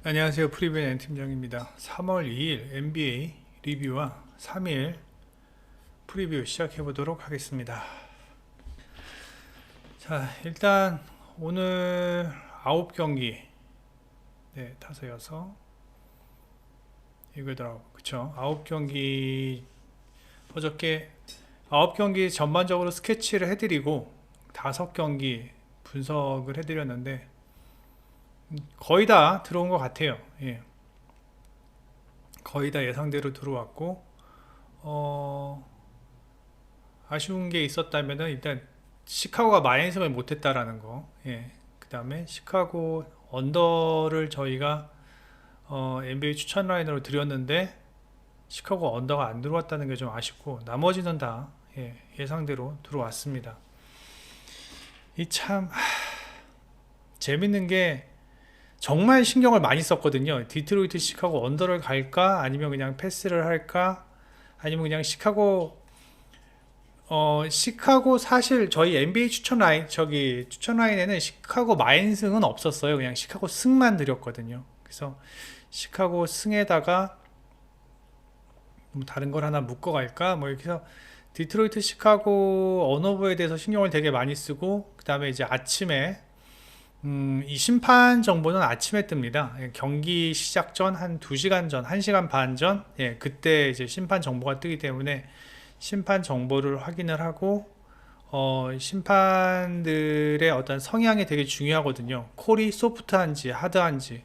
안녕하세요. 프리뷰 N팀장입니다. 3월 2일 NBA 리뷰와 3일 프리뷰 시작해 보도록 하겠습니다. 자, 일단 오늘 9경기 타서 여서 이거더라고. 그쵸? 9경기 어저께 9경기 전반적으로 스케치를 해드리고 5경기 분석을 해드렸는데 거의 다 들어온 것 같아요. 예. 거의 다 예상대로 들어왔고 아쉬운 게 있었다면은 일단 시카고가 마인승을 못했다라는 거. 예. 그 다음에 시카고 언더를 저희가 NBA 추천 라인으로 드렸는데 시카고 언더가 안 들어왔다는 게 좀 아쉽고 나머지는 다 예상대로 들어왔습니다. 이 참 재밌는 게 정말 신경을 많이 썼거든요. 디트로이트 시카고 언더를 갈까 아니면 그냥 패스를 할까 아니면 그냥 시카고 사실 저희 NBA 추천 라인에는 시카고 마인승은 없었어요. 그냥 시카고 승만 드렸거든요. 그래서 시카고 승에다가 뭐 다른 걸 하나 묶어 갈까 뭐 이렇게 해서 디트로이트 시카고 언어부에 대해서 신경을 되게 많이 쓰고 그 다음에 이제 아침에 이 심판 정보는 아침에 뜹니다. 경기 시작 전 한 2시간 전, 1시간 반 전, 그때 이제 심판 정보가 뜨기 때문에 심판 정보를 확인을 하고, 심판들의 어떤 성향이 되게 중요하거든요. 콜이 소프트한지, 하드한지.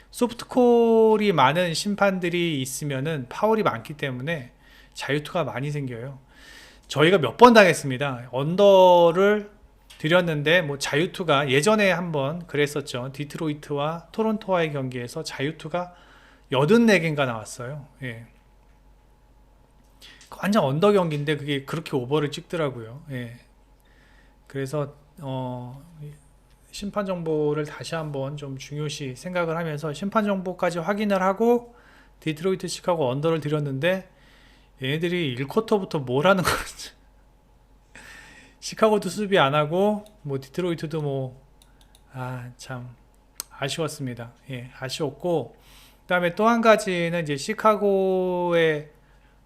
소프트 콜이 많은 심판들이 있으면은 파울이 많기 때문에 자유투가 많이 생겨요. 저희가 몇 번 당했습니다. 언더를 드렸는데 뭐 자유투가 예전에 한번 그랬었죠. 디트로이트와 토론토와의 경기에서 자유투가 84개인가 나왔어요. 예. 완전 언더 경기인데 그게 그렇게 오버를 찍더라고요. 예. 그래서 심판 정보를 다시 한번 좀 중요시 생각을 하면서 심판 정보까지 확인을 하고 디트로이트 시카고 언더를 드렸는데 얘네들이 1쿼터부터 뭘 하는 거지? 시카고도 수비 안 하고 뭐 디트로이트도 참 아쉬웠습니다. 예, 아쉬웠고 그다음에 또 한 가지는 이제 시카고의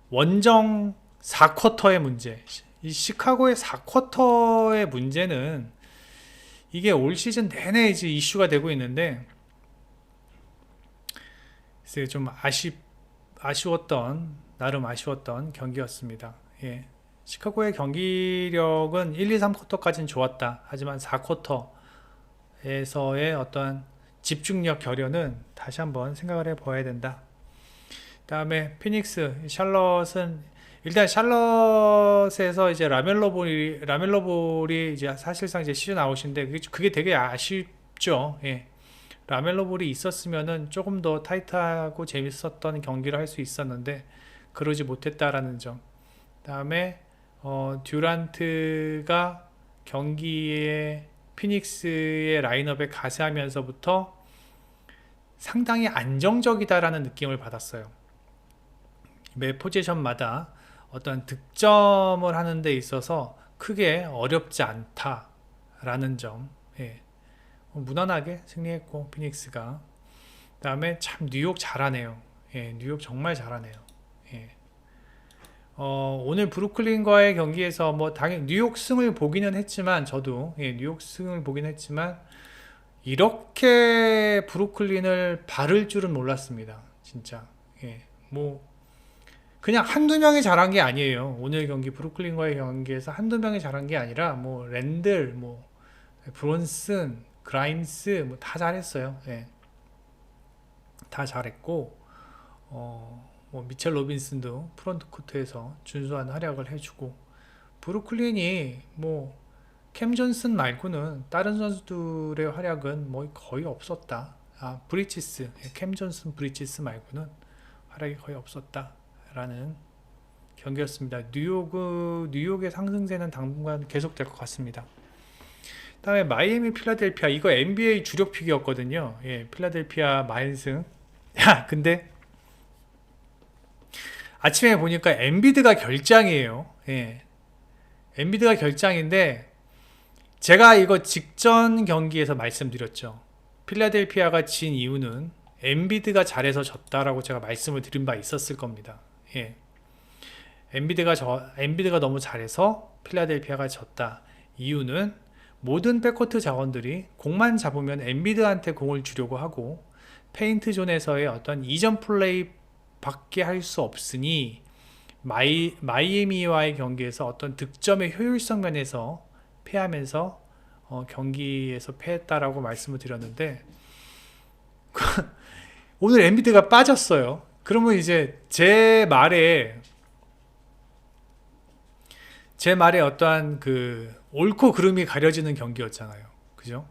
원정 4쿼터의 문제. 이 시카고의 4쿼터의 문제는 이게 올 시즌 내내 이제 이슈가 되고 있는데 글쎄 좀 아쉬웠던 나름 아쉬웠던 경기였습니다. 예. 시카고의 경기력은 1, 2, 3쿼터까지는 좋았다. 하지만 4쿼터에서의 어떤 집중력 결여는 다시 한번 생각을 해봐야 된다. 다음에 피닉스, 샬럿은 일단 샬럿에서 이제 라멜로 볼이 이제 사실상 이제 시즌 아웃인데 그게 되게 아쉽죠. 예. 라멜로 볼이 있었으면은 조금 더 타이트하고 재밌었던 경기를 할 수 있었는데 그러지 못했다라는 점. 다음에 듀란트가 경기에 피닉스의 라인업에 가세하면서부터 상당히 안정적이다라는 느낌을 받았어요. 매 포지션마다 어떤 득점을 하는 데 있어서 크게 어렵지 않다라는 점. 예. 무난하게 승리했고 피닉스가. 그다음에 참 뉴욕 잘하네요. 예, 뉴욕 정말 잘하네요. 예. 오늘 브루클린과의 경기에서 뭐 당연히 뉴욕 승을 보기는 했지만 저도 뉴욕 승을 보긴 했지만 이렇게 브루클린을 바를 줄은 몰랐습니다. 진짜. 예. 뭐 그냥 한두 명이 잘한 게 아니에요. 오늘 경기 브루클린과의 경기에서 한두 명이 잘한 게 아니라 뭐 랜들, 뭐 브론슨, 그라임스 뭐 다 잘했어요. 예. 다 잘했고 뭐 미첼 로빈슨도 프론트 코트에서 준수한 활약을 해주고 브루클린이 뭐 캠 존슨 말고는 다른 선수들의 활약은 뭐 거의 없었다. 브리치스, 캠 존슨 브리치스 말고는 활약이 거의 없었다라는 경기였습니다. 뉴욕의 상승세는 당분간 계속될 것 같습니다. 다음에 마이애미 필라델피아 이거 NBA 주력 픽이었거든요. 예, 필라델피아 마인승. 야, 근데 아침에 보니까 엔비드가 결장이에요. 예. 엔비드가 결장인데 제가 이거 직전 경기에서 말씀드렸죠. 필라델피아가 진 이유는 엔비드가 잘해서 졌다라고 제가 말씀을 드린 바 있었을 겁니다. 예. 엔비드가 너무 잘해서 필라델피아가 졌다. 이유는 모든 백코트 자원들이 공만 잡으면 엔비드한테 공을 주려고 하고 페인트 존에서의 어떤 이전 플레이 밖에 할 수 없으니 마이애미와의 경기에서 어떤 득점의 효율성 면에서 패하면서 경기에서 패했다라고 말씀을 드렸는데 오늘 엔비드가 빠졌어요. 그러면 이제 제 말에 어떠한 그 옳고 그름이 가려지는 경기였잖아요. 그죠?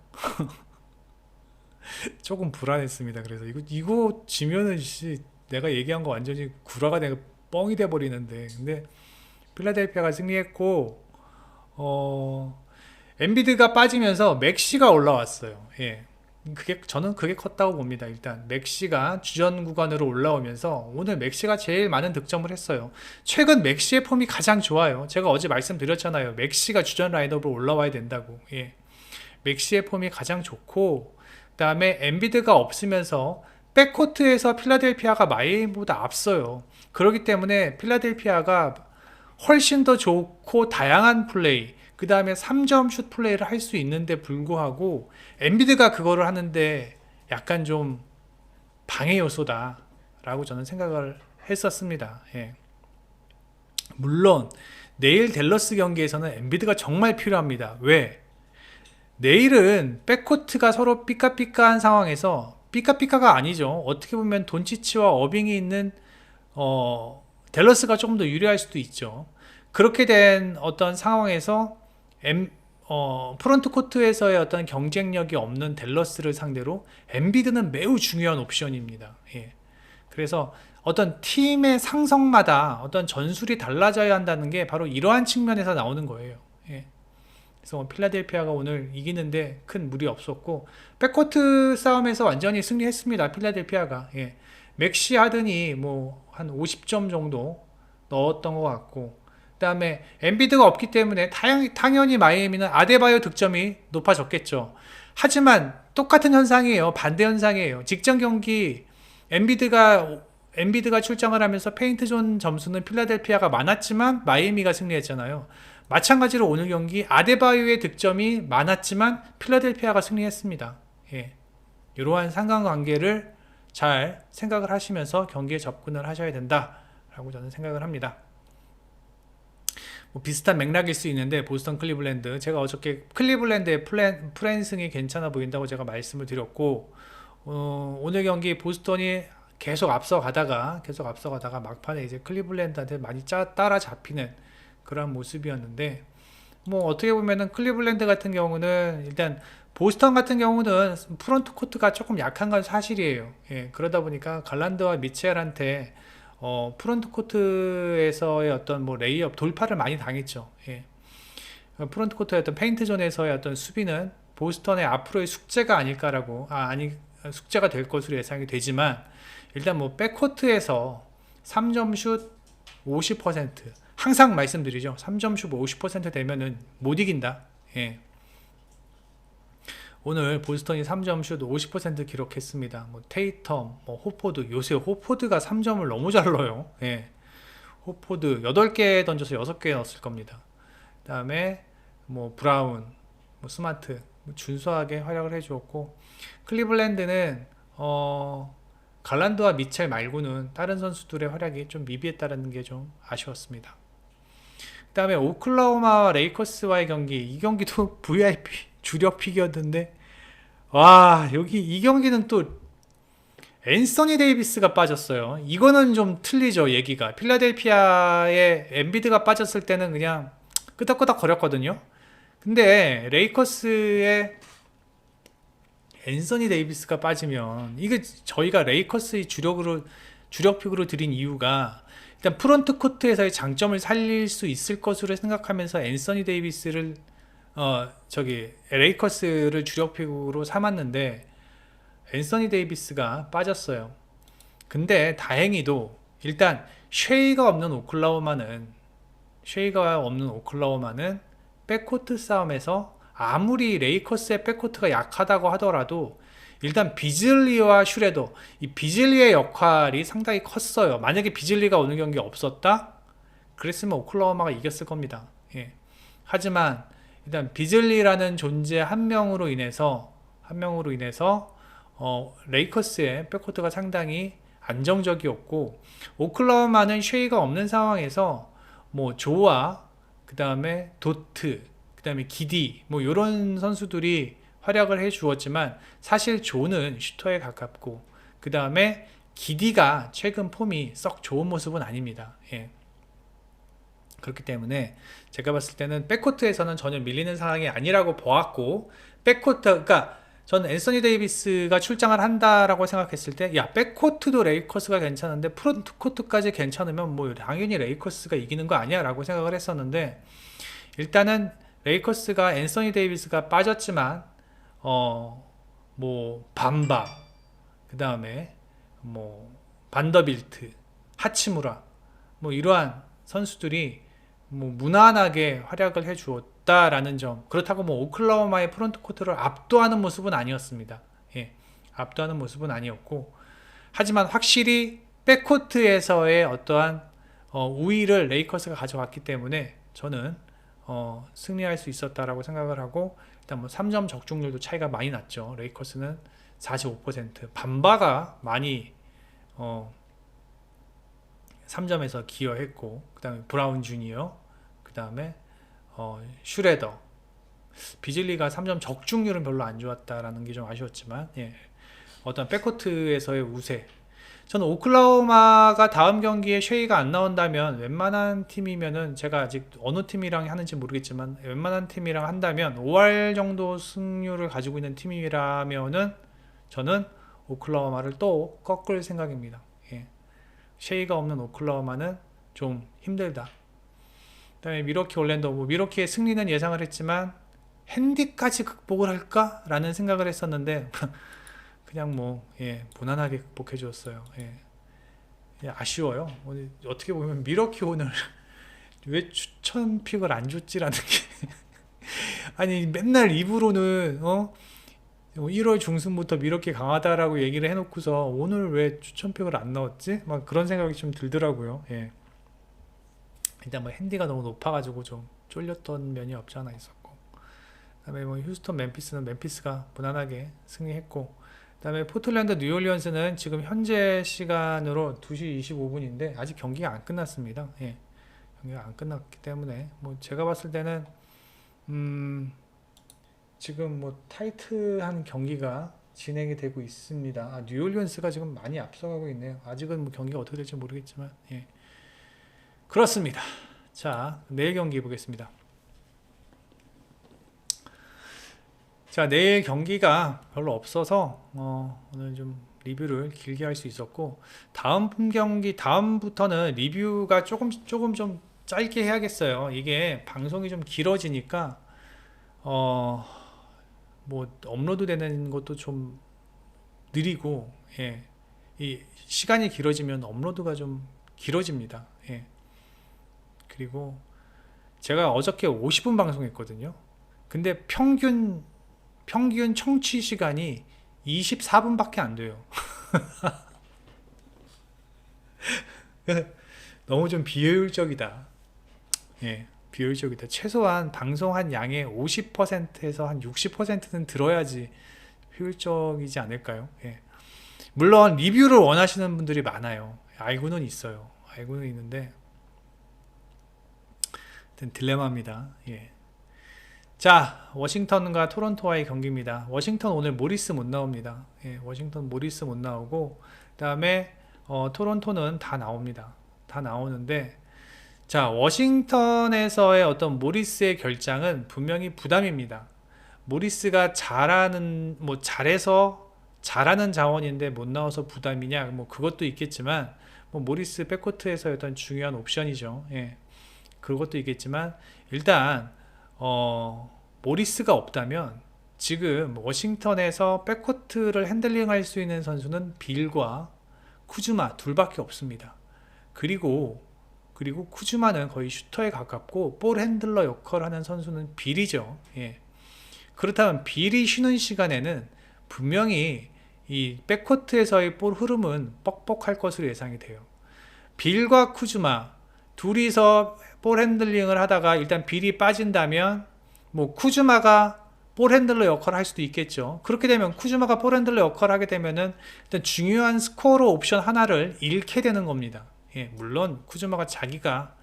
조금 불안했습니다. 그래서 이거 지면은 내가 얘기한 거 완전히 구라가 내가 뻥이 돼 버리는데. 근데 필라델피아가 승리했고 엔비드가 빠지면서 맥시가 올라왔어요. 예. 저는 그게 컸다고 봅니다. 일단 맥시가 주전 구간으로 올라오면서 오늘 맥시가 제일 많은 득점을 했어요. 최근 맥시의 폼이 가장 좋아요. 제가 어제 말씀드렸잖아요. 맥시가 주전 라인업으로 올라와야 된다고. 예. 맥시의 폼이 가장 좋고 그 다음에 엔비드가 없으면서 백코트에서 필라델피아가 마이애미보다 앞서요. 그렇기 때문에 필라델피아가 훨씬 더 좋고 다양한 플레이, 그 다음에 3점 슛 플레이를 할 수 있는데 불구하고 엔비드가 그거를 하는데 약간 좀 방해 요소다 라고 저는 생각을 했었습니다. 예. 물론 내일 댈러스 경기에서는 엔비드가 정말 필요합니다. 왜? 내일은 백코트가 서로 삐까삐까한 상황에서, 삐까삐까가 아니죠. 어떻게 보면 돈치치와 어빙이 있는 댈러스가 조금 더 유리할 수도 있죠. 그렇게 된 어떤 상황에서 프론트 코트에서의 어떤 경쟁력이 없는 댈러스를 상대로 엔비드는 매우 중요한 옵션입니다. 예. 그래서 어떤 팀의 상성마다 어떤 전술이 달라져야 한다는 게 바로 이러한 측면에서 나오는 거예요. 예. 그래서 필라델피아가 오늘 이기는데 큰 무리 없었고 백코트 싸움에서 완전히 승리했습니다. 필라델피아가. 예. 맥시 하든이 뭐 한 50점 정도 넣었던 것 같고 그 다음에 엔비드가 없기 때문에 당연히 마이애미는 아데바요 득점이 높아졌겠죠. 하지만 똑같은 현상이에요. 반대 현상이에요. 직전 경기 엔비드가 출장을 하면서 페인트존 점수는 필라델피아가 많았지만 마이애미가 승리했잖아요. 마찬가지로 오늘 경기 아데바요의 득점이 많았지만 필라델피아가 승리했습니다. 예. 이러한 상관관계를 잘 생각을 하시면서 경기에 접근을 하셔야 된다라고 저는 생각을 합니다. 뭐 비슷한 맥락일 수 있는데 보스턴 클리블랜드, 제가 어저께 클리블랜드의 프랜승이 괜찮아 보인다고 제가 말씀을 드렸고 오늘 경기 보스턴이 계속 앞서가다가 막판에 이제 클리블랜드한테 많이 따라잡히는 그런 모습이었는데 뭐 어떻게 보면은 클리블랜드 같은 경우는 일단 보스턴 같은 경우는 프론트 코트가 조금 약한 건 사실이에요. 예, 그러다 보니까 갈란드와 미첼한테 프론트 코트에서의 어떤 뭐 레이업 돌파를 많이 당했죠. 예. 프론트 코트의 어떤 페인트 존에서의 어떤 수비는 보스턴의 앞으로의 숙제가 아닐까라고 숙제가 될 것으로 예상이 되지만 일단 뭐 백코트에서 3점 슛 50% 항상 말씀드리죠. 3점 슛 50% 되면은 못 이긴다. 예. 오늘 보스턴이 3점 슛 50% 기록했습니다. 뭐 테이텀, 뭐 호포드, 요새 호포드가 3점을 너무 잘 넣어요. 예. 호포드 8개 던져서 6개 넣었을 겁니다. 그다음에 뭐 브라운, 뭐 스마트 준수하게 활약을 해주었고 클리블랜드는 갈란드와 미첼 말고는 다른 선수들의 활약이 좀 미비했다는 게 좀 아쉬웠습니다. 그 다음에 오클라호마 레이커스와의 경기, 이 경기도 VIP 주력 픽이었는데 와 여기 이 경기는 또 앤서니 데이비스가 빠졌어요. 이거는 좀 틀리죠. 얘기가 필라델피아의 엔비드가 빠졌을 때는 그냥 끄덕끄덕 거렸거든요. 근데 레이커스의 앤서니 데이비스가 빠지면 이게 저희가 레이커스의 주력픽으로 드린 이유가 일단 프론트 코트에서의 장점을 살릴 수 있을 것으로 생각하면서 앤서니 데이비스를 레이커스를 주력픽으로 삼았는데 앤서니 데이비스가 빠졌어요. 근데 다행히도 일단 쉐이가 없는 오클라호마는 백코트 싸움에서 아무리 레이커스의 백코트가 약하다고 하더라도 일단 비즐리와 슈레더, 이 비즐리의 역할이 상당히 컸어요. 만약에 비즐리가 오늘 경기 없었다? 그랬으면 오클라호마가 이겼을 겁니다. 예. 하지만 일단 비즐리라는 존재 한 명으로 인해서 레이커스의 백코트가 상당히 안정적이었고, 오클라호마는 쉐이가 없는 상황에서 뭐 조와 그 다음에 도트, 그 다음에 기디 뭐 이런 선수들이 활약을 해 주었지만, 사실 조는 슈터에 가깝고 그 다음에 기디가 최근 폼이 썩 좋은 모습은 아닙니다. 예. 그렇기 때문에 제가 봤을 때는 백코트에서는 전혀 밀리는 상황이 아니라고 보았고, 백코트, 그러니까 저는 앤서니 데이비스가 출장을 한다라고 생각했을 때, 야, 백코트도 레이커스가 괜찮은데 프론트코트까지 괜찮으면 뭐 당연히 레이커스가 이기는 거 아니야 라고 생각을 했었는데, 일단은 레이커스가 앤서니 데이비스가 빠졌지만 뭐 밤바, 그 다음에 뭐 반더빌트, 하치무라, 뭐 이러한 선수들이 뭐 무난하게 활약을 해 주었다라는 점. 그렇다고 뭐 오클라호마의 프론트 코트를 압도하는 모습은 아니었습니다. 예, 압도하는 모습은 아니었고, 하지만 확실히 백코트에서의 어떠한 우위를 레이커스가 가져왔기 때문에 저는 승리할 수 있었다라고 생각을 하고, 일단 뭐 3점 적중률도 차이가 많이 났죠. 레이커스는 45%, 밤바가 많이 3점에서 기여했고, 그 다음에 브라운 주니어, 그 다음에 슈레더, 비즐리가 3점 적중률은 별로 안 좋았다라는 게 좀 아쉬웠지만, 예, 어떤 백코트에서의 우세. 저는 오클라호마가 다음 경기에 쉐이가 안 나온다면, 웬만한 팀이면은, 제가 아직 어느 팀이랑 하는지 모르겠지만 웬만한 팀이랑 한다면 5할 정도 승률을 가지고 있는 팀이라면은 저는 오클라호마를 또 꺾을 생각입니다. 예. 쉐이가 없는 오클라호마는 좀 힘들다. 그다음에 미러키 올랜도, 뭐 미러키의 승리는 예상을 했지만 핸디까지 극복을 할까? 라는 생각을 했었는데 그냥 뭐 무난하게 극복해 주었어요. 예, 아쉬워요. 오늘 어떻게 보면 미러키 오늘 왜 추천 픽을 안 줬지라는 게 아니, 맨날 입으로는 1월 중순부터 미러키 강하다라고 얘기를 해놓고서 오늘 왜 추천픽을 안 넣었지? 막 그런 생각이 좀 들더라고요. 예. 일단 뭐 핸디가 너무 높아가지고 좀 쫄렸던 면이 없지 않아 있었고, 그다음에 뭐 휴스턴 멤피스는 멤피스가 무난하게 승리했고, 그다음에 포틀랜드 뉴올리언스는 지금 현재 시간으로 2시 25분인데 아직 경기가 안 끝났습니다. 예. 경기가 안 끝났기 때문에 뭐 제가 봤을 때는 지금 뭐 타이트한 경기가 진행이 되고 있습니다. 뉴올리언스가 지금 많이 앞서가고 있네요. 아직은 뭐 경기가 어떻게 될지 모르겠지만, 예. 그렇습니다. 자, 내일 경기 보겠습니다. 자, 내일 경기가 별로 없어서 오늘 좀 리뷰를 길게 할 수 있었고, 다음 경기 다음부터는 리뷰가 조금 좀 짧게 해야겠어요. 이게 방송이 좀 길어지니까 뭐 업로드 되는 것도 좀 느리고, 예. 이 시간이 길어지면 업로드가 좀 길어집니다. 예. 그리고 제가 어저께 50분 방송했거든요. 근데 평균 청취 시간이 24분밖에 안 돼요. 너무 좀 비효율적이다. 예, 비효율적이다. 최소한 방송한 양의 50%에서 한 60%는 들어야지 효율적이지 않을까요? 예. 물론 리뷰를 원하시는 분들이 많아요. 알고는 있어요. 알고는 있는데 딜레마입니다. 예. 자, 워싱턴과 토론토와의 경기입니다. 워싱턴 오늘 모리스 못 나옵니다. 예, 워싱턴 모리스 못 나오고, 그 다음에 토론토는 다 나옵니다. 다 나오는데, 자, 워싱턴에서의 어떤 모리스의 결장은 분명히 부담입니다. 모리스가 잘해서 잘하는 자원인데 못 나와서 부담이냐, 뭐 그것도 있겠지만, 뭐 모리스 백코트에서의 어떤 중요한 옵션이죠. 예. 그것도 있겠지만, 일단 모리스가 없다면 지금 워싱턴에서 백코트를 핸들링할 수 있는 선수는 빌과 쿠즈마 둘밖에 없습니다. 그리고 쿠즈마는 거의 슈터에 가깝고 볼 핸들러 역할을 하는 선수는 빌이죠. 예. 그렇다면 빌이 쉬는 시간에는 분명히 이 백코트에서의 볼 흐름은 뻑뻑할 것으로 예상이 돼요. 빌과 쿠즈마 둘이서 볼 핸들링을 하다가 일단 빌이 빠진다면 뭐 쿠즈마가 볼 핸들러 역할을 할 수도 있겠죠. 그렇게 되면 쿠즈마가 볼 핸들러 역할을 하게 되면은 일단 중요한 스코어 옵션 하나를 잃게 되는 겁니다. 예, 물론 쿠즈마가 자기가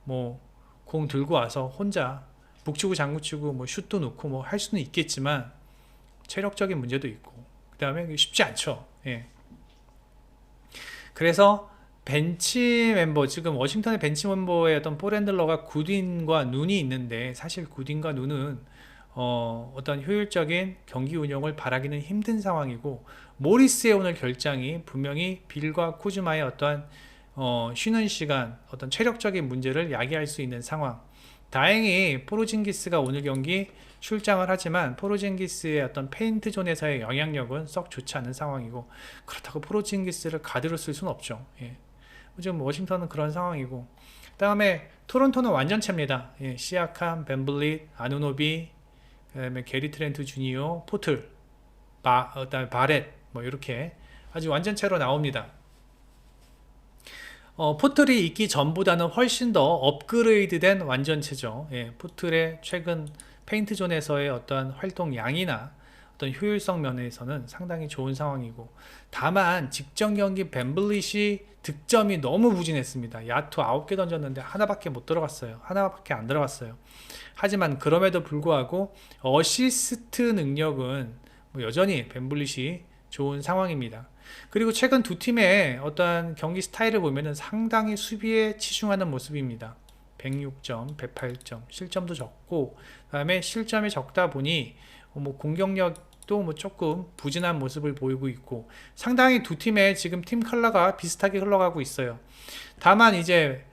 뭐 공 들고 와서 혼자 북치고 장구치고 뭐 슛도 넣고 뭐 할 수는 있겠지만 체력적인 문제도 있고 그 다음에 쉽지 않죠. 예. 그래서 벤치 멤버, 지금 워싱턴의 벤치 멤버의 어떤 볼 핸들러가 굿윈과 눈이 있는데, 사실 굿윈과 눈은 어떤 효율적인 경기 운영을 바라기는 힘든 상황이고, 모리스의 오늘 결장이 분명히 빌과 쿠즈마의 어떠한 쉬는 시간, 어떤 체력적인 문제를 야기할 수 있는 상황. 다행히 포르징기스가 오늘 경기 출장을 하지만 포르징기스의 어떤 페인트 존에서의 영향력은 썩 좋지 않은 상황이고, 그렇다고 포르징기스를 가드로 쓸 수는 없죠. 예. 지금 워싱턴은 그런 상황이고, 그 다음에 토론토는 완전체입니다. 예. 시아캄, 벤블릿, 아누노비, 그 다음에 게리 트렌트 주니어, 포틀, 그다음에 바렛, 뭐 이렇게 아주 완전체로 나옵니다. 포틀이 있기 전보다는 훨씬 더 업그레이드된 완전체죠. 예, 포틀의 최근 페인트존에서의 어떤 활동 양이나 어떤 효율성 면에서는 상당히 좋은 상황이고, 다만 직전 경기 벤블릿이 득점이 너무 부진했습니다. 야투 9개 던졌는데 하나밖에 못 들어갔어요. 하나밖에 안 들어갔어요. 하지만 그럼에도 불구하고 어시스트 능력은 뭐 여전히 벤블릿이 좋은 상황입니다. 그리고 최근 두 팀의 어떠한 경기 스타일을 보면은 상당히 수비에 치중하는 모습입니다. 106점, 108점, 실점도 적고, 그 다음에 실점이 적다 보니 뭐 공격력도 뭐 조금 부진한 모습을 보이고 있고, 상당히 두 팀의 지금 팀 컬러가 비슷하게 흘러가고 있어요. 다만 이제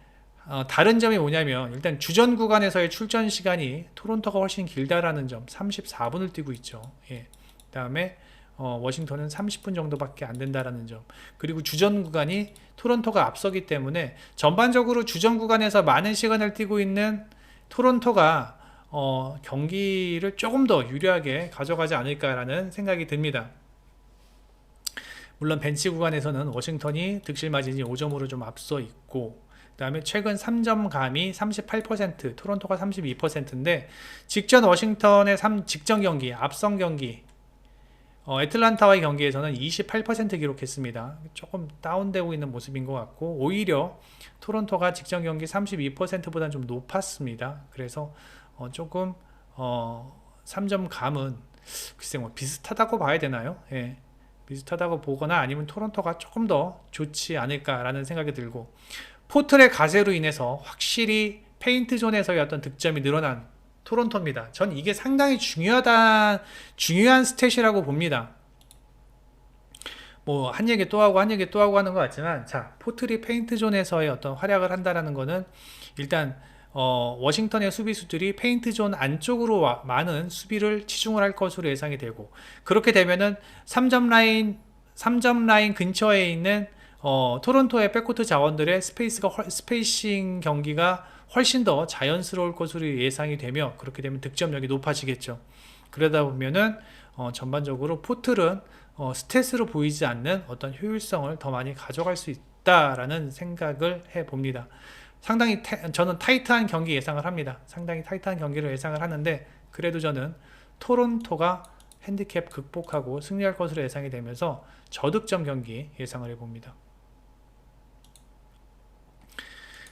다른 점이 뭐냐면, 일단 주전 구간에서의 출전 시간이 토론토가 훨씬 길다라는 점, 34분을 뛰고 있죠. 예. 그 다음에 워싱턴은 30분 정도밖에 안 된다라는 점, 그리고 주전 구간이 토론토가 앞서기 때문에 전반적으로 주전 구간에서 많은 시간을 뛰고 있는 토론토가 경기를 조금 더 유리하게 가져가지 않을까라는 생각이 듭니다. 물론 벤치 구간에서는 워싱턴이 득실 마진이 5점으로 좀 앞서 있고, 그 다음에 최근 3점감이 38%, 토론토가 32%인데, 직전 워싱턴의 직전 경기, 앞선 경기 애틀란타와의 경기에서는 28% 기록했습니다. 조금 다운되고 있는 모습인 것 같고, 오히려 토론토가 직전 경기 32%보다는 좀 높았습니다. 그래서 조금 3점 감은 글쎄 뭐 비슷하다고 봐야 되나요? 예, 비슷하다고 보거나 아니면 토론토가 조금 더 좋지 않을까라는 생각이 들고, 포틀의 가세로 인해서 확실히 페인트 존에서의 어떤 득점이 늘어난 토론토입니다. 전 이게 상당히 중요한 스탯이라고 봅니다. 뭐 한 얘기 또 하고 한 얘기 또 하고 하는 것 같지만, 자, 포틀이 페인트 존에서의 어떤 활약을 한다라는 거는 일단 워싱턴의 수비수들이 페인트 존 안쪽으로 많은 수비를 치중을 할 것으로 예상이 되고, 그렇게 되면은 3점 라인 근처에 있는 토론토의 백코트 자원들의 스페이싱 경기가 훨씬 더 자연스러울 것으로 예상이 되며, 그렇게 되면 득점력이 높아지겠죠. 그러다 보면은 전반적으로 포틀은 스탯으로 보이지 않는 어떤 효율성을 더 많이 가져갈 수 있다라는 생각을 해봅니다. 상당히 저는 타이트한 경기 예상을 합니다. 상당히 타이트한 경기를 예상을 하는데, 그래도 저는 토론토가 핸디캡 극복하고 승리할 것으로 예상이 되면서 저득점 경기 예상을 해봅니다.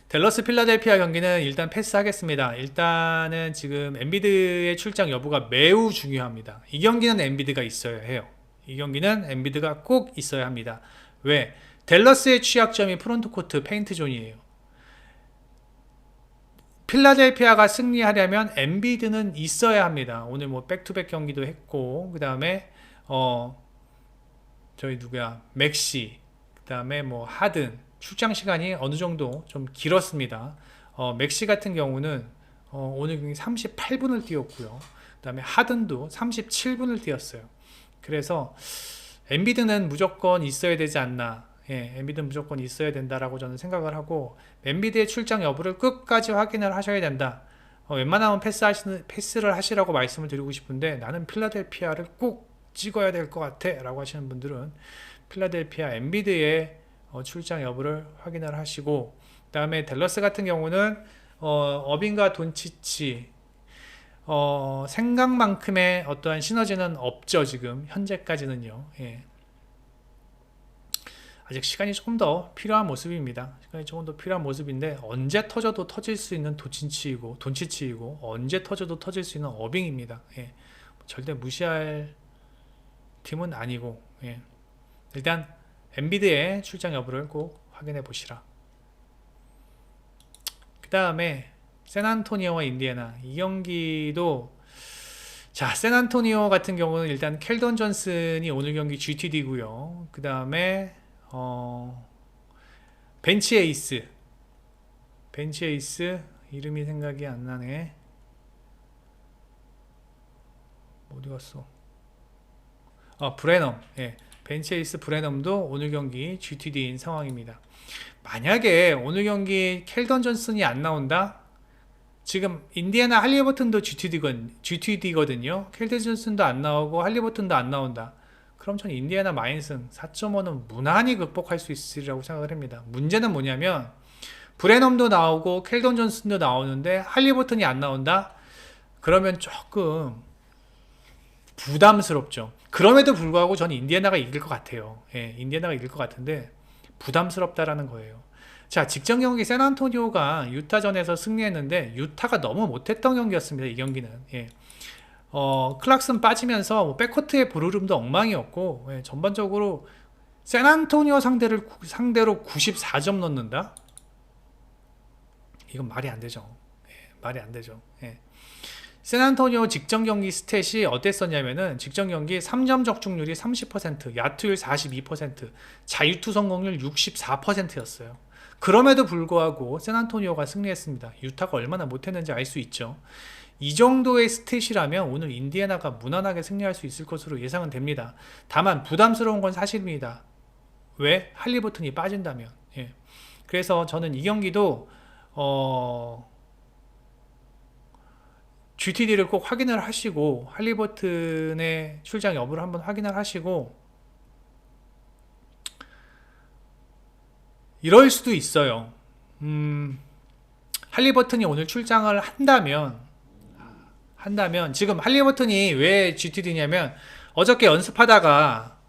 댈러스 필라델피아 경기는 일단 패스하겠습니다. 일단은 지금 엔비드의 출장 여부가 매우 중요합니다. 이 경기는 엔비드가 있어야 해요. 이 경기는 엔비드가 꼭 있어야 합니다. 왜? 댈러스의 취약점이 프론트코트 페인트 존이에요. 필라델피아가 승리하려면 엔비드는 있어야 합니다. 오늘 뭐 백투백 경기도 했고, 그 다음에 저희 누구야, 맥시, 그 다음에 뭐 하든, 출장 시간이 어느 정도 좀 길었습니다. 맥시 같은 경우는 오늘 38분을 뛰었고요. 그 다음에 하든도 37분을 뛰었어요. 그래서 엔비드는 무조건 있어야 되지 않나. 예, 엔비드는 무조건 있어야 된다라고 저는 생각을 하고, 엔비드의 출장 여부를 끝까지 확인을 하셔야 된다. 웬만하면 패스를 하시라고 말씀을 드리고 싶은데, 나는 필라델피아를 꼭 찍어야 될 것 같아 라고 하시는 분들은 필라델피아 엔비드의 출장 여부를 확인을 하시고, 그 다음에 댈러스 같은 경우는 어빙과 돈치치 생각만큼의 어떠한 시너지는 없죠. 지금 현재까지는요. 예. 아직 시간이 조금 더 필요한 모습입니다. 시간이 조금 더 필요한 모습인데, 언제 터져도 터질 수 있는 돈치치이고 언제 터져도 터질 수 있는 어빙입니다. 예. 절대 무시할 팀은 아니고, 예. 일단 엔비드의 출장 여부를 꼭 확인해 보시라. 그 다음에 샌안토니오와 인디애나, 이 경기도, 자, 샌안토니오 같은 경우는 일단 켈던 존슨이 오늘 경기 GTD고요. 그 다음에 벤치 에이스 이름이 생각이 안 나네. 어디 갔어? 브레넘. 예. 벤치 에이스 브레넘도 오늘 경기 GTD인 상황입니다. 만약에 오늘 경기 켈던 존슨이 안 나온다? 지금 인디애나 할리버튼도 GTD거든요. 켈던 존슨도 안 나오고 할리버튼도 안 나온다. 그럼 전 인디애나 마인슨 4.5는 무난히 극복할 수 있으리라고 생각을 합니다. 문제는 뭐냐면 브레넘도 나오고 켈던 존슨도 나오는데 할리버튼이 안 나온다? 그러면 조금 부담스럽죠. 그럼에도 불구하고 저는 인디애나가 이길 것 같아요. 예, 인디애나가 이길 것 같은데 부담스럽다라는 거예요. 자, 직전 경기 샌안토니오가 유타전에서 승리했는데 유타가 너무 못했던 경기였습니다. 이 경기는. 예. 클락슨 빠지면서 뭐 백코트의 브루름도 엉망이었고, 예, 전반적으로 샌안토니오 상대로 94점 넣는다? 이건 말이 안 되죠. 예, 말이 안 되죠. 예. 샌안토니오 직전 경기 스탯이 어땠었냐면은 직전 경기 3점 적중률이 30%, 야투율 42%, 자유투 성공률 64%였어요. 그럼에도 불구하고 샌안토니오가 승리했습니다. 유타가 얼마나 못했는지 알 수 있죠. 이 정도의 스탯이라면 오늘 인디애나가 무난하게 승리할 수 있을 것으로 예상은 됩니다. 다만 부담스러운 건 사실입니다. 왜? 할리버튼이 빠진다면. 예. 그래서 저는 이 경기도 GTD를 꼭 확인을 하시고 할리버튼의 출장 여부를 한번 확인을 하시고, 이럴 수도 있어요. 할리버튼이 오늘 출장을 한다면 지금 할리버튼이 왜 GTD냐면 어저께 연습하다가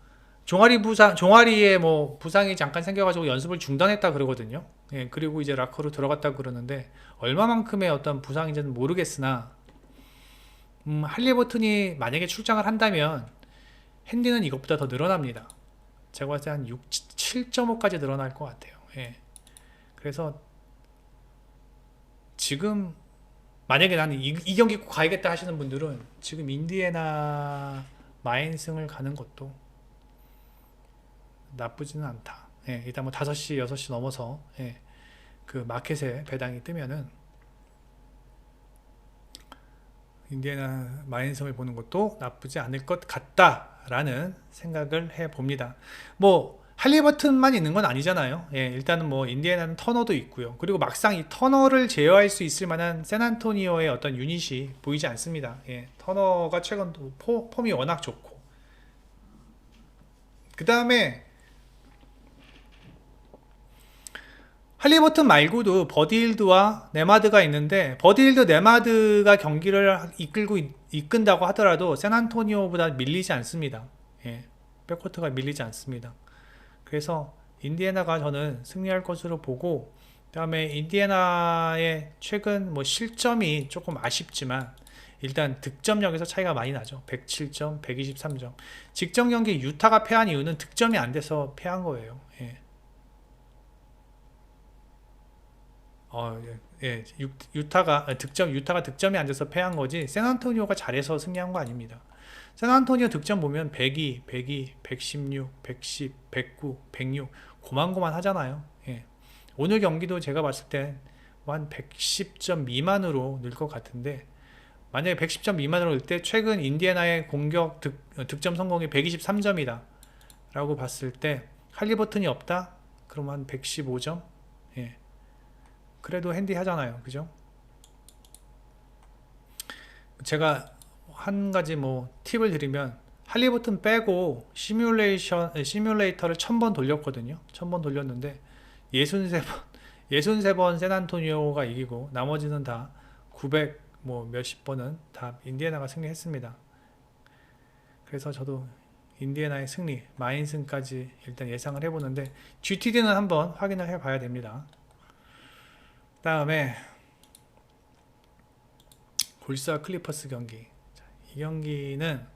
종아리에 뭐 부상이 잠깐 생겨가지고 연습을 중단했다 그러거든요. 예, 그리고 이제 라커로 들어갔다 그러는데 얼마만큼의 어떤 부상인지는 모르겠으나 할리버튼이 만약에 출장을 한다면 핸디는 이것보다 더 늘어납니다. 제가 봤을 때 한 7.5까지 늘어날 것 같아요. 예. 그래서 지금 만약에 나는 이 경기 꼭 가야겠다 하시는 분들은 지금 인디애나 마인승을 가는 것도 나쁘지는 않다. 예, 일단 뭐 5시, 6시 넘어서 예, 그 마켓에 배당이 뜨면은 인디애나 마인승을 보는 것도 나쁘지 않을 것 같다라는 생각을 해봅니다. 뭐 할리버튼만 있는 건 아니잖아요. 예, 일단은 뭐 인디애나는 터너도 있고요. 그리고 막상 이 터너를 제어할 수 있을 만한 샌안토니오의 어떤 유닛이 보이지 않습니다. 예, 터너가 최근 폼이 워낙 좋고, 그 다음에 할리버튼 말고도 버디힐드와 네마드가 있는데, 버디힐드 네마드가 경기를 이끈다고 하더라도 샌안토니오보다 밀리지 않습니다. 예, 백코트가 밀리지 않습니다. 그래서 인디애나가 저는 승리할 것으로 보고, 그 다음에 인디애나의 최근 뭐 실점이 조금 아쉽지만 일단 득점력에서 차이가 많이 나죠. 107점, 123점. 직전 경기 유타가 패한 이유는 득점이 안 돼서 패한 거예요. 예. 유타가 득점이 안 돼서 패한 거지 샌안토니오가 잘해서 승리한 거 아닙니다. 샌안토니오 득점 보면 102, 116, 110, 109, 106 고만고만 하잖아요. 예. 오늘 경기도 제가 봤을 때 한 110점 미만으로 늘 것 같은데, 만약에 110점 미만으로 늘 때 최근 인디애나의 공격 득점 성공이 123점이다 라고 봤을 때 할리버튼이 없다? 그럼 한 115점? 예. 그래도 핸디 하잖아요. 그죠? 제가 한 가지 뭐 팁을 드리면 할리버튼 빼고 시뮬레이터를 1000번 돌렸거든요. 1000번 돌렸는데 63번 63번 샌안토니오가 이기고 나머지는 다 900 뭐 몇십 번은 다 인디애나가 승리했습니다. 그래서 저도 인디애나의 승리, 마인승까지 일단 예상을 해보는데 GTD는 한번 확인을 해봐야 됩니다. 다음에 골스와 클리퍼스 경기. 자, 이 경기는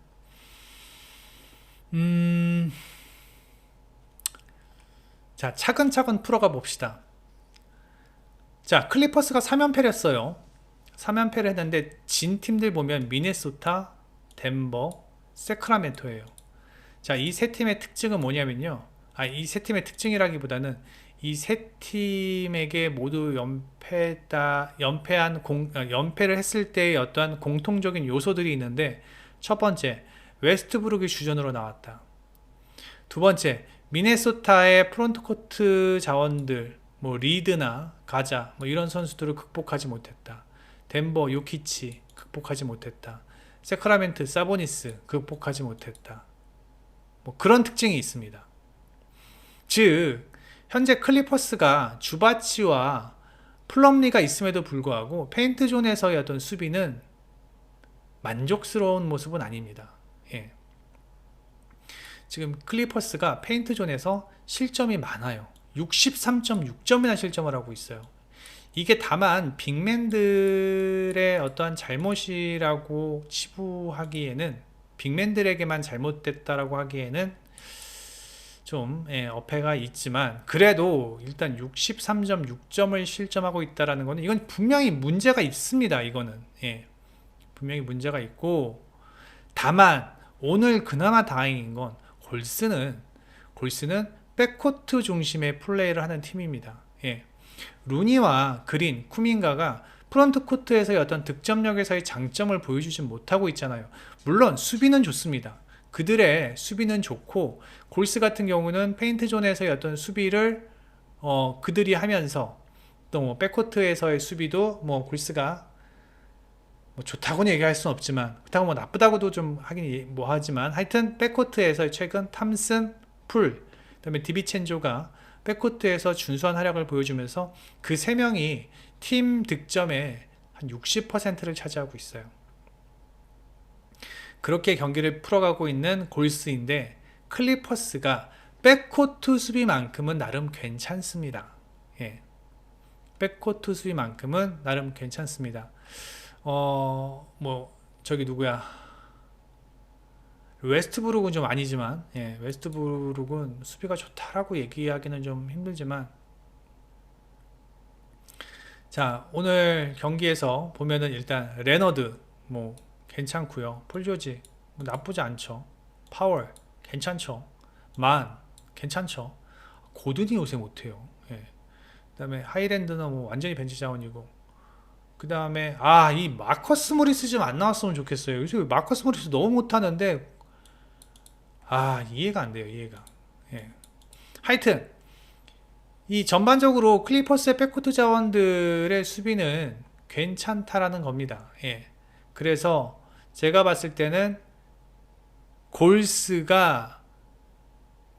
자, 차근차근 풀어가 봅시다. 자, 클리퍼스가 3연패를 했어요. 3연패를 했는데 진 팀들 보면 미네소타, 덴버, 세크라멘토예요. 자, 이 세 팀의 특징은 뭐냐면요. 이 세 팀의 특징이라기보다는 이 세 팀에게 모두 연패를 했을 때의 어떠한 공통적인 요소들이 있는데, 첫 번째, 웨스트브룩이 주전으로 나왔다. 두 번째, 미네소타의 프론트코트 자원들, 뭐 리드나 가자, 뭐 이런 선수들을 극복하지 못했다. 덴버 요키치 극복하지 못했다. 세크라멘트 사보니스 극복하지 못했다. 뭐 그런 특징이 있습니다. 즉 현재 클리퍼스가 주바치와 플럼리가 있음에도 불구하고 페인트존에서의 어떤 수비는 만족스러운 모습은 아닙니다. 예. 지금 클리퍼스가 페인트존에서 실점이 많아요. 63.6점이나 실점을 하고 있어요. 이게 다만 빅맨들의 어떠한 잘못이라고 치부하기에는, 빅맨들에게만 잘못됐다라고 하기에는 좀 어폐가 있지만, 그래도 일단 63.6점을 실점하고 있다라는 거는 이건 분명히 문제가 있습니다. 이거는 분명히 문제가 있고, 다만 오늘 그나마 다행인 건 골스는 백코트 중심의 플레이를 하는 팀입니다. 루니와 그린, 쿠민가가 프론트코트에서의 어떤 득점력에서의 장점을 보여주지 못하고 있잖아요. 물론 수비는 좋습니다. 그들의 수비는 좋고, 골스 같은 경우는 페인트존에서의 어떤 수비를 그들이 하면서, 또 뭐 백코트에서의 수비도 뭐 골스가 뭐 좋다고는 얘기할 수는 없지만, 그렇다고 뭐 나쁘다고도 좀 하긴 뭐 하지만, 하여튼 백코트에서 최근 탐슨, 풀, 그다음에 디비첸조가 백코트에서 준수한 활약을 보여주면서 그 세 명이 팀 득점의 한 60%를 차지하고 있어요. 그렇게 경기를 풀어가고 있는 골스인데, 클리퍼스가 백코트 수비만큼은 나름 괜찮습니다. 백코트 수비만큼은 나름 괜찮습니다. 뭐 저기 누구야, 웨스트브룩은 좀 아니지만, 웨스트브룩은 수비가 좋다라고 얘기하기는 좀 힘들지만, 자, 오늘 경기에서 보면은 일단 레너드 뭐 괜찮고요, 폴 조지 뭐 나쁘지 않죠, 파월 괜찮죠, 만 괜찮죠, 고든이 요새 못해요. 그 다음에 하이랜드는 뭐 완전히 벤치 자원이고, 그 다음에 이 마커스 모리스 좀 안 나왔으면 좋겠어요. 요새 마커스 모리스 너무 못하는데 이해가 안 돼요. 이해가. 하여튼 이 전반적으로 클리퍼스의 백코트 자원들의 수비는 괜찮다라는 겁니다. 그래서 제가 봤을 때는 골스가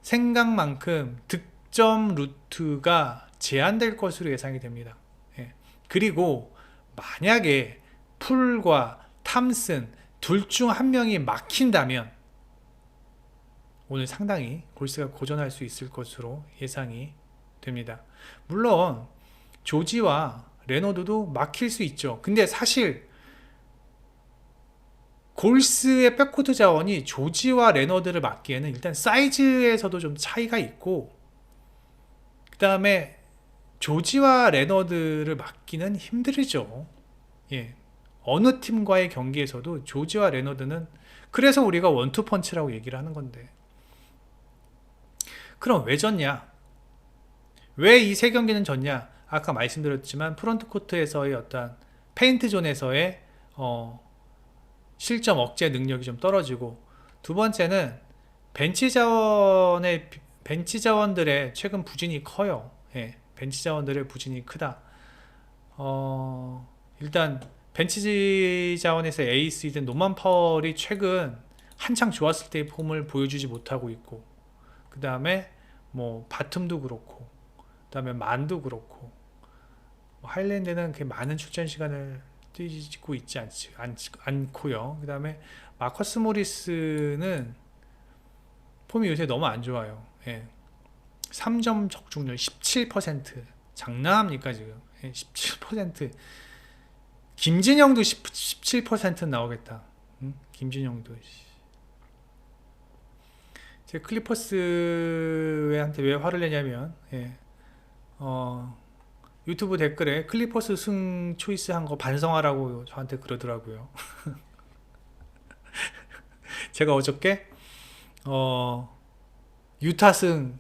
생각만큼 득점 루트가 제한될 것으로 예상이 됩니다. 그리고 만약에 풀과 탐슨 둘 중 한 명이 막힌다면 오늘 상당히 골스가 고전할 수 있을 것으로 예상이 됩니다. 물론 조지와 레너드도 막힐 수 있죠. 근데 사실 골스의 백코트 자원이 조지와 레너드를 막기에는 일단 사이즈에서도 좀 차이가 있고, 그 다음에 조지와 레너드를 막기는 힘들죠. 어느 팀과의 경기에서도 조지와 레너드는, 그래서 우리가 원투펀치라고 얘기를 하는 건데, 그럼 왜 졌냐? 왜 이 세 경기는 졌냐? 아까 말씀드렸지만 프론트코트에서의 어떤 페인트존에서의 실점 억제 능력이 좀 떨어지고, 두 번째는 벤치 자원들의 최근 부진이 커요. 벤치 자원들의 부진이 크다. 일단 벤치 자원에서 에이스이던 노만 파월이 최근 한창 좋았을 때의 폼을 보여주지 못하고 있고, 그 다음에 뭐 바텀도 그렇고, 그 다음에 만도 그렇고, 뭐 하일랜드는 그 많은 출전 시간을 뛰고 있지 않고요. 그 다음에 마커스 모리스는 폼이 요새 너무 안 좋아요. 예. 3점 적중률 17%. 장난합니까 지금? 예, 17%. 김진영도 17% 나오겠다. 응? 김진영도. 제 클리퍼스한테 왜 화를 내냐면, 예. 유튜브 댓글에 클리퍼스 승 초이스 한 거 반성하라고 저한테 그러더라고요. 제가 어저께 유타 승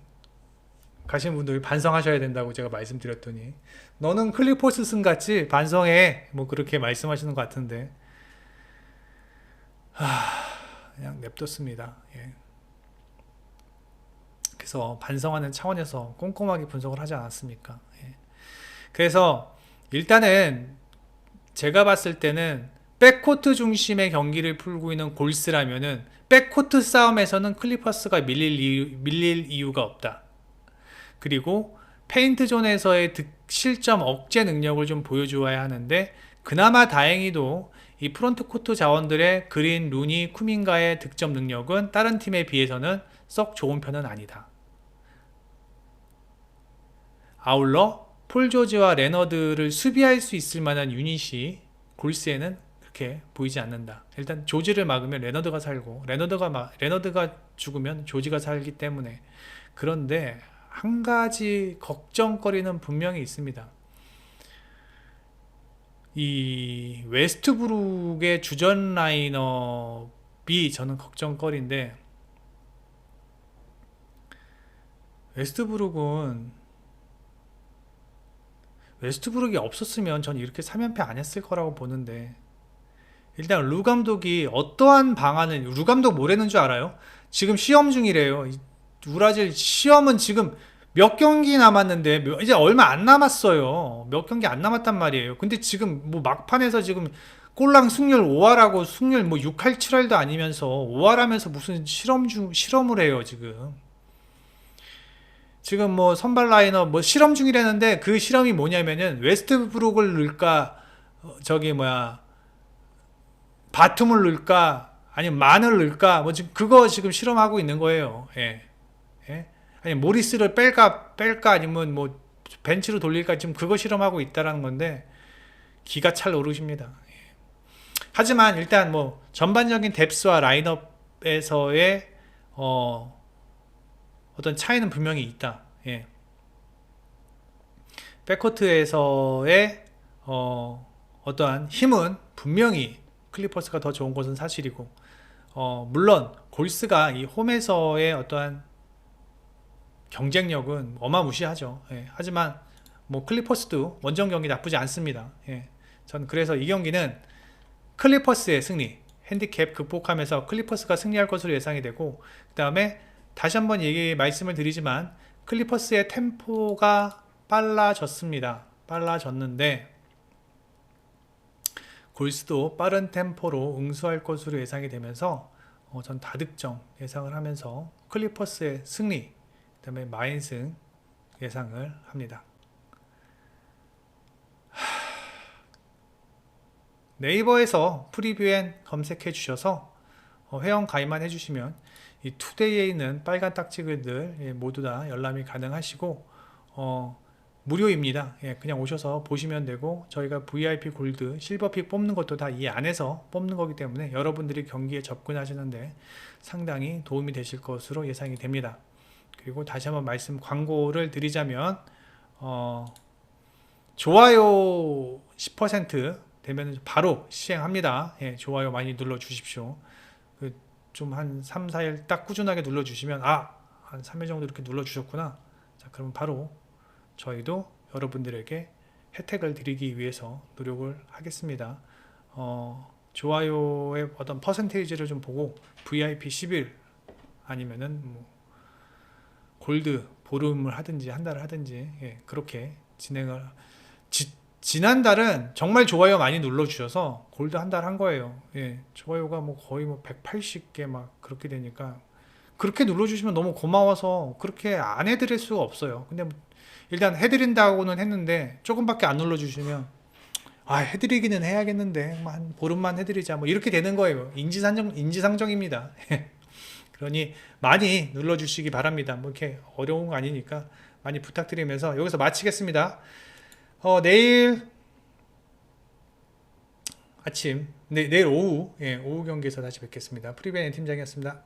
가신 분들 반성하셔야 된다고 제가 말씀드렸더니, 너는 클리퍼스 승 같이 반성해, 뭐 그렇게 말씀하시는 것 같은데, 그냥 냅뒀습니다. 예. 그래서 반성하는 차원에서 꼼꼼하게 분석을 하지 않았습니까? 예. 그래서 일단은 제가 봤을 때는 백코트 중심의 경기를 풀고 있는 골스라면은 백코트 싸움에서는 클리퍼스가 밀릴 이유가 없다. 그리고 페인트 존에서의 실점 억제 능력을 좀 보여주어야 하는데, 그나마 다행히도 이 프론트 코트 자원들의 그린, 루니, 쿠민가의 득점 능력은 다른 팀에 비해서는 썩 좋은 편은 아니다. 아울러 폴 조지와 레너드를 수비할 수 있을 만한 유닛이 골스에는 그렇게 보이지 않는다. 일단 조지를 막으면 레너드가 살고, 레너드가 죽으면 조지가 살기 때문에. 그런데 한 가지 걱정거리는 분명히 있습니다. 이 웨스트브룩의 주전 라인업이 저는 걱정거리인데, 웨스트브룩이 없었으면 전 이렇게 3연패 안 했을 거라고 보는데, 일단 루 감독이 어떠한 방안을, 루 감독 뭐라는 줄 알아요? 지금 시험 중이래요. 우라질 시험은 지금 몇 경기 남았는데, 이제 얼마 안 남았어요. 몇 경기 안 남았단 말이에요. 근데 지금 뭐 막판에서 지금 꼴랑 승률 5할하고 승률 뭐 6할 7할도 아니면서 5할 하면서 무슨 실험을 해요 지금. 지금 뭐 선발 라인업 뭐 실험 중이라는데, 그 실험이 뭐냐면은 웨스트브룩을 넣을까, 저기 뭐야, 바툼을 넣을까, 아니면 만을 넣을까, 뭐 지금 그거 지금 실험하고 있는 거예요. 예. 예? 아니 모리스를 뺄까 아니면 뭐 벤치로 돌릴까, 지금 그거 실험하고 있다라는 건데, 기가 찰 오르십니다. 예. 하지만 일단 뭐 전반적인 뎁스와 라인업에서의 어떤 차이는 분명히 있다. 예. 백코트에서의 어떠한 힘은 분명히 클리퍼스가 더 좋은 것은 사실이고, 물론 골스가 이 홈에서의 어떠한 경쟁력은 어마무시하죠. 예. 하지만 뭐 클리퍼스도 원정 경기 나쁘지 않습니다. 예. 전 그래서 이 경기는 클리퍼스의 승리, 핸디캡 극복하면서 클리퍼스가 승리할 것으로 예상이 되고, 그 다음에 다시 한번 말씀을 드리지만 클리퍼스의 템포가 빨라졌는데 골스도 빠른 템포로 응수할 것으로 예상이 되면서 전 다득점 예상을 하면서 클리퍼스의 승리, 그 다음에 마인승 예상을 합니다. 네이버에서 프리뷰엔 검색해 주셔서 회원 가입만 해주시면 이 투데이에 있는 빨간 딱지글들 모두 다 열람이 가능하시고, 무료입니다. 예, 그냥 오셔서 보시면 되고, 저희가 VIP 골드, 실버픽 뽑는 것도 다 이 안에서 뽑는 거기 때문에 여러분들이 경기에 접근하시는데 상당히 도움이 되실 것으로 예상이 됩니다. 그리고 다시 한번 광고를 드리자면, 좋아요 10% 되면 바로 시행합니다. 예, 좋아요 많이 눌러 주십시오. 좀 한 3, 4일 딱 꾸준하게 눌러 주시면, 한 3일 정도 이렇게 눌러 주셨구나. 자, 그럼 바로 저희도 여러분들에게 혜택을 드리기 위해서 노력을 하겠습니다. 좋아요의 어떤 퍼센테이지를 좀 보고 VIP 10일 아니면은 뭐 골드 보름을 하든지 한 달을 하든지, 예, 그렇게 지난달은 정말 좋아요 많이 눌러주셔서 골드 한 달 한 거예요. 예, 좋아요가 뭐 거의 뭐 180개 막 그렇게 되니까 그렇게 눌러주시면 너무 고마워서 그렇게 안 해드릴 수가 없어요. 근데 뭐 일단 해드린다고는 했는데 조금밖에 안 눌러주시면 아 해드리기는 해야겠는데 뭐한 보름만 해드리자 뭐 이렇게 되는 거예요. 인지상정입니다. 그러니 많이 눌러주시기 바랍니다. 뭐 이렇게 어려운 거 아니니까 많이 부탁드리면서 여기서 마치겠습니다. 내일 아침, 내일 오후, 예, 오후 경기에서 다시 뵙겠습니다. 프리베인 팀장이었습니다.